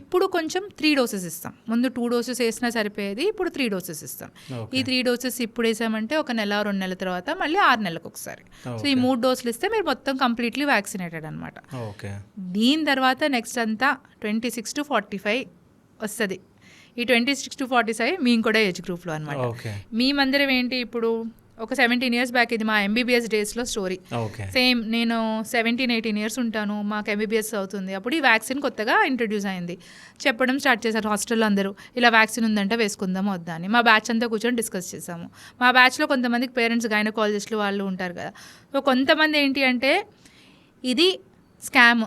ఇప్పుడు కొంచెం 3 డోసెస్ ఇస్తాం. ముందు 2 డోసెస్ వేసినా సరిపోయేది, ఇప్పుడు 3 డోసెస్ ఇస్తాం. ఈ 3 డోసెస్ ఇప్పుడు వేసామంటే ఒక నెల 2 నెలల తర్వాత మళ్ళీ 6 నెలలకు ఒకసారి. సో ఈ 3 డోసులు ఇస్తే మీరు మొత్తం కంప్లీట్లీ వ్యాక్సినేటెడ్ అనమాట. దీని తర్వాత నెక్స్ట్ అంతా 26 to 45 వస్తుంది. ఈ 26 to 45 మేము కూడా ఏజ్ గ్రూప్లో అనమాట. మేమందరం ఏంటి ఇప్పుడు ఒక 17 years బ్యాక్, ఇది మా MBBS డేస్లో స్టోరీ. సేమ్ నేను 17-18 years ఉంటాను, మాకు MBBS అవుతుంది. అప్పుడు ఈ వ్యాక్సిన్ కొత్తగా ఇంట్రడ్యూస్ అయింది. చెప్పడం స్టార్ట్ చేశారు హాస్టల్లో అందరూ, ఇలా వ్యాక్సిన్ ఉందంటే వేసుకుందాం వద్దా అని. మా బ్యాచ్ అంతా కూర్చొని డిస్కస్ చేసాము. మా బ్యాచ్లో కొంతమందికి పేరెంట్స్ గైనకాలజిస్టులు వాళ్ళు ఉంటారు కదా. సో కొంతమంది ఏంటి అంటే ఇది స్కామ్,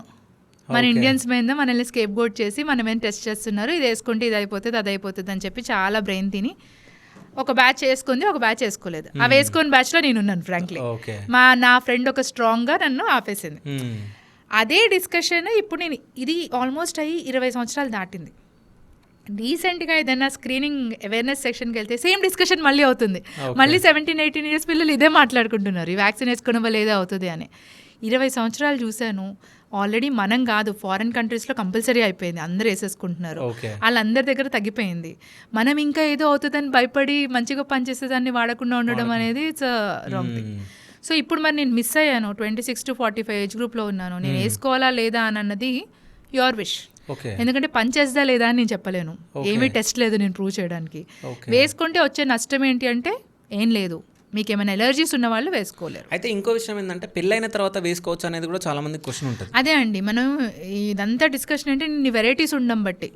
మన ఇండియన్స్ మీద మనల్ని స్కేప్ గోట్ చేసి మనమేం టెస్ట్ చేస్తున్నారు, ఇది వేసుకుంటే ఇది అయిపోతుంది అది అయిపోతుంది అని చెప్పి చాలా బ్రెయిన్ తిని ఒక బ్యాచ్ వేసుకుంది, ఒక బ్యాచ్ వేసుకోలేదు. ఆ వేసుకుని బ్యాచ్లో నేనున్నాను ఫ్రాంక్లీ. నా ఫ్రెండ్ ఒక స్ట్రాంగ్గా నన్ను ఆపేసింది. అదే డిస్కషన్ ఇప్పుడు నేను ఇది ఆల్మోస్ట్ అయ్యి 20 సంవత్సరాలు దాటింది. రీసెంట్గా ఏదైనా స్క్రీనింగ్ అవేర్నెస్ సెక్షన్కి వెళ్తే సేమ్ డిస్కషన్ మళ్ళీ అవుతుంది. మళ్ళీ 17-18 years పిల్లలు ఇదే మాట్లాడుకుంటున్నారు, ఈ వ్యాక్సిన్ వేసుకోవడం వల్ల ఏదో అవుతుంది అని. 20 సంవత్సరాలు చూశాను. ఆల్రెడీ మనం కాదు, ఫారిన్ కంట్రీస్లో కంపల్సరీ అయిపోయింది, అందరూ వేసేసుకుంటున్నారు, వాళ్ళందరి దగ్గర తగ్గిపోయింది. మనం ఇంకా ఏదో అవుతుందని భయపడి మంచిగా పనిచేసే దాన్ని వాడకుండా ఉండడం అనేది ఇట్స్ రాంగ్ థింగ్. సో ఇప్పుడు మరి నేను మిస్ అయ్యాను, 26 to 45 ఏజ్ గ్రూప్లో ఉన్నాను. నేను వేసుకోవాలా లేదా అని అన్నది యువర్ విష్. ఎందుకంటే పని చేద్దా లేదా అని నేను చెప్పలేను, ఏమీ టెస్ట్ లేదు నేను ప్రూవ్ చేయడానికి. వేసుకుంటే వచ్చే నష్టం ఏంటి అంటే ఏం లేదు, మీకు ఏమైనా ఎలర్జీస్ ఉన్న వాళ్ళు వేసుకోలేరు. అయితే ఇంకో విషయం ఏంటంటే పెళ్ళైన తర్వాత వేసుకోవచ్చు అనేది కూడా చాలా మంది క్వశ్చన్ ఉంటుంది. అదే అండి, మనం ఇదంతా డిస్కషన్ అంటే ఇన్ని వెరైటీస్ ఉండడం బట్టి,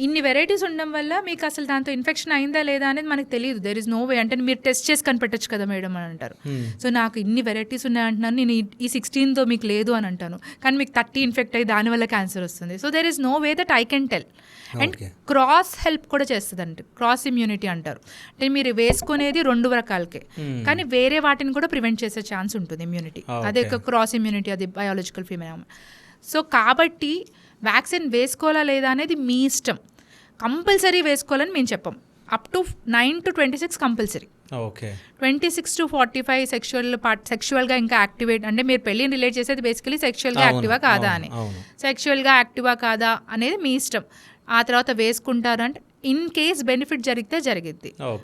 ఇన్ని వెరైటీస్ ఉండడం వల్ల మీకు అసలు దాంతో ఇన్ఫెక్షన్ అయిందా లేదా అనేది మనకు తెలియదు. There is no way. అంటే మీరు టెస్ట్ చేసి కనిపెట్టచ్చు కదా మేడం అని అంటారు. సో నాకు ఇన్ని వెరైటీస్ ఉన్నాయంటున్నాను, నేను ఈ 16తో మీకు లేదు అని అంటాను, కానీ మీకు 30 ఇన్ఫెక్ట్ అయ్యి దానివల్ల క్యాన్సర్ వస్తుంది. So there is no way that I can tell. And cross help కూడా చేస్తుంది అంటే క్రాస్ ఇమ్యూనిటీ అంటారు. అంటే మీరు వేసుకునేది 2 రకాలకే, కానీ వేరే వాటిని కూడా ప్రివెంట్ చేసే ఛాన్స్ ఉంటుంది ఇమ్యూనిటీ. అదే క్రాస్ ఇమ్యూనిటీ, అది బయాలజికల్ ఫినామినా. సో కాబట్టి వ్యాక్సిన్ వేసుకోవాలా లేదా అనేది మీ ఇష్టం. కంపల్సరీ వేసుకోవాలని మేము చెప్పాం. Up to 9 to 26 compulsory. 26 to 45 సెక్షువల్గా ఇంకా యాక్టివేట్, అంటే మీరు పెళ్ళిని రిలేట్ చేసేది బేసికలీ సెక్షువల్గా యాక్టివా కాదా అని. సెక్షువల్గా యాక్టివా కాదా అనేది మీ ఇష్టం. ఆ తర్వాత వేసుకుంటారు అంటే ఇన్ కేస్ బెనిఫిట్ జరిగితే జరిగిద్ది.